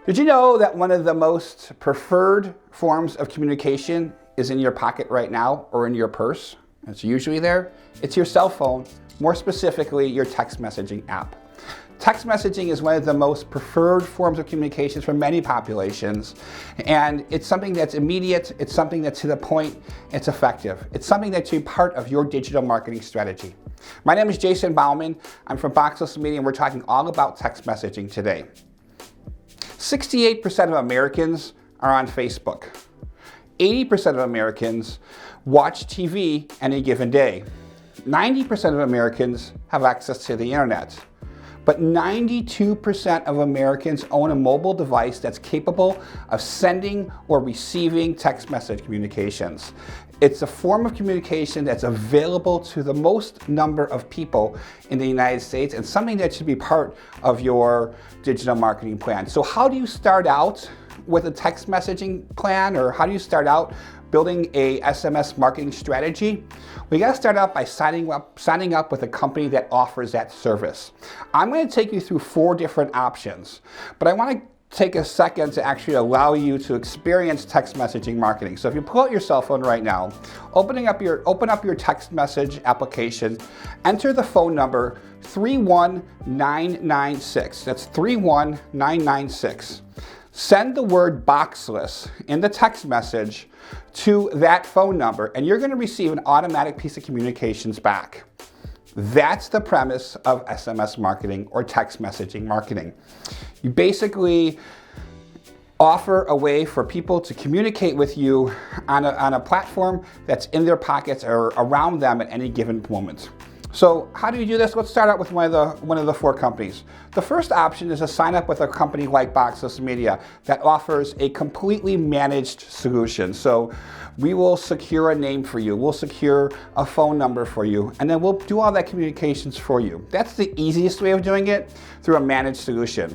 Did you know that one of the most preferred forms of communication is in your pocket right now or in your purse? It's usually there. It's your cell phone, more specifically your text messaging app. Text messaging is one of the most preferred forms of communications for many populations, and it's something that's immediate, it's something that's to the point, it's effective. It's something that's a part of your digital marketing strategy. My name is Jason Bauman. I'm from Boxless Media, and we're talking all about text messaging today. 68% of Americans are on Facebook. 80% of Americans watch TV any given day. 90% of Americans have access to the internet. But 92% of Americans own a mobile device that's capable of sending or receiving text message communications. It's a form of communication that's available to the most number of people in the United States and something that should be part of your digital marketing plan. So how do you start out with a text messaging plan, or how do you start out building a SMS marketing strategy? We got to start out by signing up with a company that offers that service. I'm going to take you through 4 different options, but I want to take a second to actually allow you to experience text messaging marketing. So if you pull out your cell phone right now, open up your text message application, enter the phone number 31996. That's 31996. Send the word Boxless in the text message to that phone number, and you're going to receive an automatic piece of communications back. That's the premise of SMS marketing or text messaging marketing. You basically offer a way for people to communicate with you on a platform that's in their pockets or around them at any given moment. So how do you do this? Let's start out with one of the 4 companies. The first option is to sign up with a company like Boxless Media that offers a completely managed solution. So we will secure a name for you, we'll secure a phone number for you, and then we'll do all that communications for you. That's the easiest way of doing it, through a managed solution.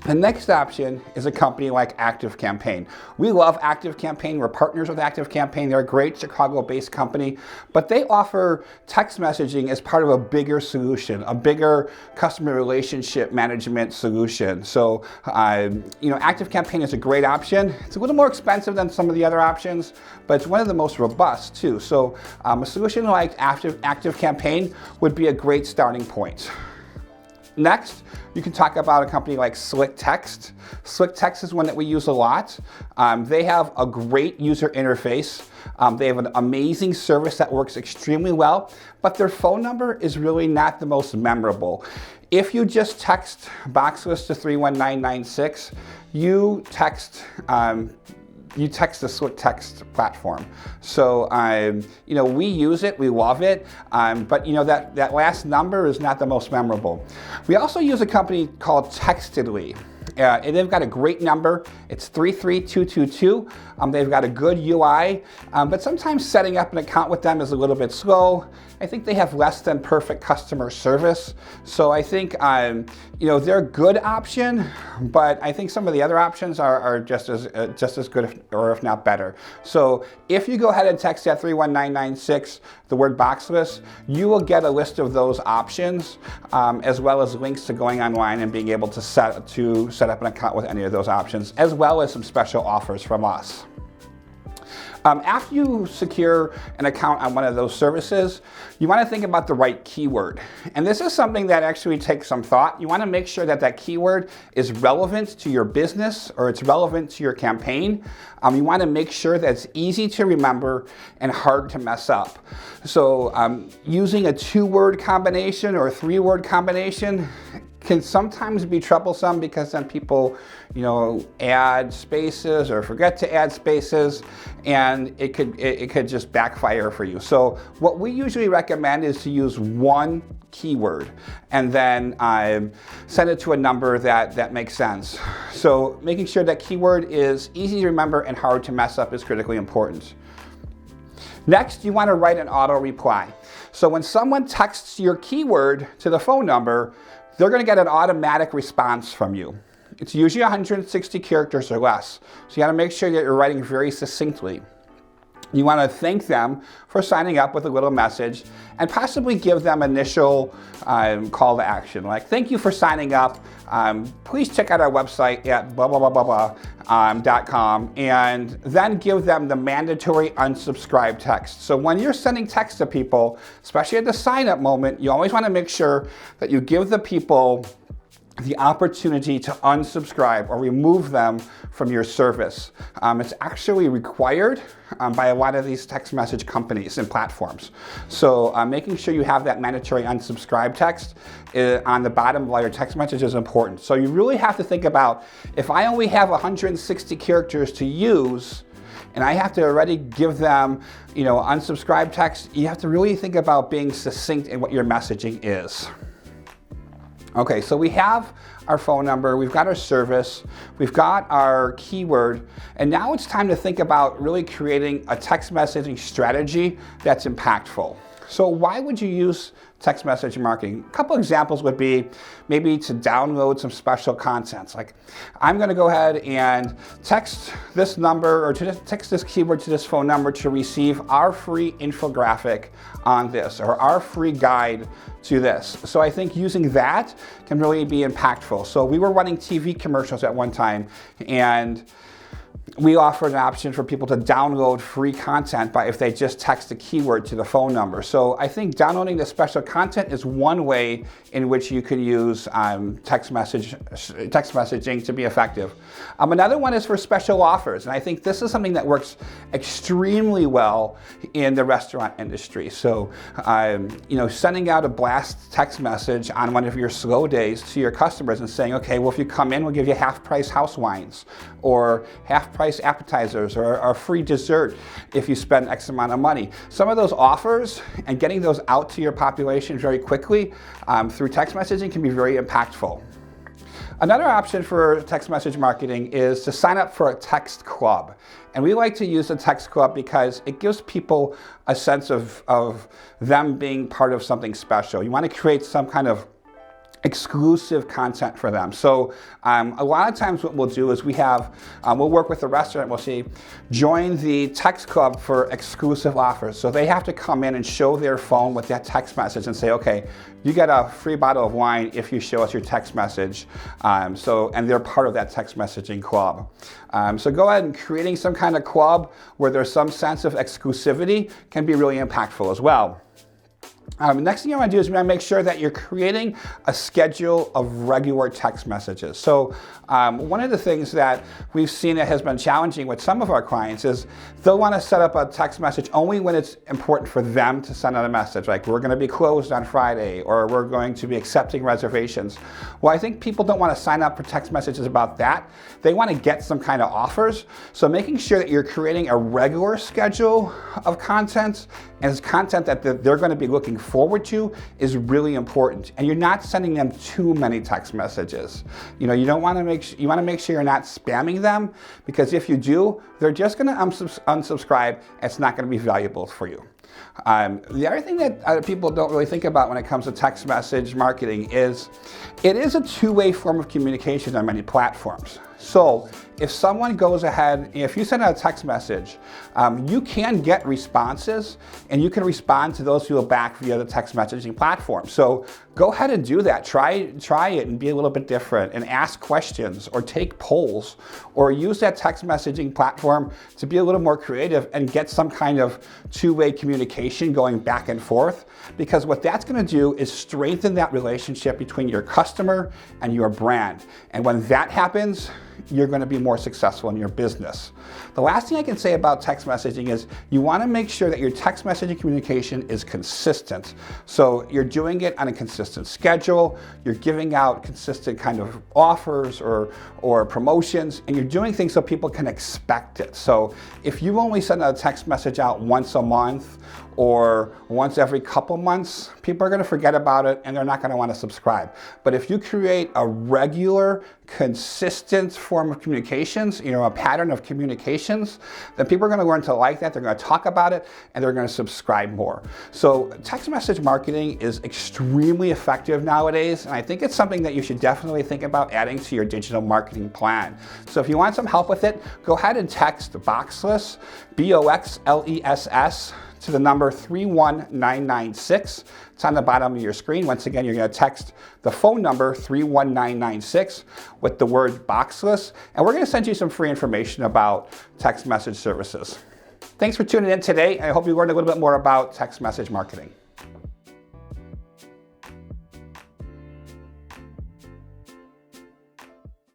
The next option is a company like ActiveCampaign. We love ActiveCampaign. We're partners with ActiveCampaign. They're a great Chicago-based company, but they offer text messaging as part of a bigger solution, a bigger customer relationship management solution. So, ActiveCampaign is a great option. It's a little more expensive than some of the other options, but it's one of the most robust too. So, a solution like ActiveCampaign would be a great starting point. Next, you can talk about a company like SlickText. SlickText is one that we use a lot. They have a great user interface. They have an amazing service that works extremely well, but their phone number is really not the most memorable. If you just text Boxless to 31996, you text the SlickText platform. So, we use it, we love it, but that last number is not the most memorable. We also use a company called Textedly. And they've got a great number. It's 33222. They've got a good UI, but sometimes setting up an account with them is a little bit slow. I think they have less than perfect customer service. So I think, they're a good option, but I think some of the other options are just as good, or if not better. So if you go ahead and text that 31996, the word Boxless, you will get a list of those options, as well as links to going online and being able to set up an account with any of those options, as well as some special offers from us. After you secure an account on one of those services, you want to think about the right keyword. And this is something that actually takes some thought. You want to make sure that that keyword is relevant to your business, or it's relevant to your campaign. You want to make sure that it's easy to remember and hard to mess up. So using a 2-word combination or a 3-word combination can sometimes be troublesome, because then people, add spaces or forget to add spaces, and it could just backfire for you. So what we usually recommend is to use 1 keyword and then send it to a number that makes sense. So making sure that keyword is easy to remember and hard to mess up is critically important. Next, you want to write an auto reply. So when someone texts your keyword to the phone number, they're going to get an automatic response from you. It's usually 160 characters or less. So you got to make sure that you're writing very succinctly. You want to thank them for signing up with a little message and possibly give them initial call to action, like, thank you for signing up. Please check out our website at blah, blah, blah, blah, blah, .com, and then give them the mandatory unsubscribe text. So when you're sending text to people, especially at the sign up moment, you always want to make sure that you give the people the opportunity to unsubscribe or remove them from your service. It's actually required by a lot of these text message companies and platforms. So making sure you have that mandatory unsubscribe text on the bottom of all your text message is important. So you really have to think about, if I only have 160 characters to use, and I have to already give them, unsubscribe text, you have to really think about being succinct in what your messaging is. Okay, so we have our phone number, we've got our service, we've got our keyword, and now it's time to think about really creating a text messaging strategy that's impactful. So why would you use text message marketing? A couple examples would be maybe to download some special content. Like, I'm going to go ahead and text this number or to text this keyword to this phone number to receive our free infographic on this or our free guide to this. So I think using that can really be impactful. So we were running TV commercials at one time, and we offered an option for people to download free content if they just text a keyword to the phone number. So I think downloading the special content is one way in which you could use text messaging to be effective. Another one is for special offers, and I think this is something that works extremely well in the restaurant industry. So sending out a blast text message on one of your slow days to your customers and saying, okay, well, if you come in, we'll give you half-price house wines, or half-price appetizers, or a free dessert if you spend X amount of money. Some of those offers and getting those out to your population very quickly through text messaging can be very impactful. Another option for text message marketing is to sign up for a text club. And we like to use a text club because it gives people a sense of them being part of something special. You want to create some kind of exclusive content for them. So a lot of times what we'll do is we'll work with the restaurant, we'll say, join the text club for exclusive offers. So they have to come in and show their phone with that text message and say, okay, you get a free bottle of wine if you show us your text message. And they're part of that text messaging club. So go ahead, and creating some kind of club where there's some sense of exclusivity can be really impactful as well. Next thing you want to do is make sure that you're creating a schedule of regular text messages. So one of the things that we've seen that has been challenging with some of our clients is they'll want to set up a text message only when it's important for them to send out a message, like, we're going to be closed on Friday, or we're going to be accepting reservations. Well, I think people don't want to sign up for text messages about that. They want to get some kind of offers. So making sure that you're creating a regular schedule of content, and it's content that they're going to be looking forward to, is really important. And you're not sending them too many text messages. You want to make sure you're not spamming them, because if you do, they're just going to unsubscribe. It's not going to be valuable for you. The other thing that people don't really think about when it comes to text message marketing is it is a two-way form of communication on many platforms. So if someone goes ahead, if you send out a text message, you can get responses, and you can respond to those people back via the text messaging platform. So go ahead and do that. Try it and be a little bit different, and ask questions or take polls, or use that text messaging platform to be a little more creative and get some kind of two-way communication going back and forth. Because what that's going to do is strengthen that relationship between your customer and your brand. And when that happens, you're going to be more successful in your business. The last thing I can say about text messaging is you want to make sure that your text messaging communication is consistent. So you're doing it on a consistent schedule, you're giving out consistent kind of offers or promotions, and you're doing things so people can expect it. So if you only send a text message out once a month, or once every couple months, people are going to forget about it and they're not going to want to subscribe. But if you create a regular, consistent form of communications, a pattern of communications, then people are going to learn to like that, they're going to talk about it, and they're going to subscribe more. So text message marketing is extremely effective nowadays, and I think it's something that you should definitely think about adding to your digital marketing plan. So if you want some help with it, go ahead and text Boxless, Boxless, to the number 31996. It's on the bottom of your screen. Once again, you're going to text the phone number 31996 with the word Boxless, and we're going to send you some free information about text message services. Thanks for tuning in today. I hope you learned a little bit more about text message marketing.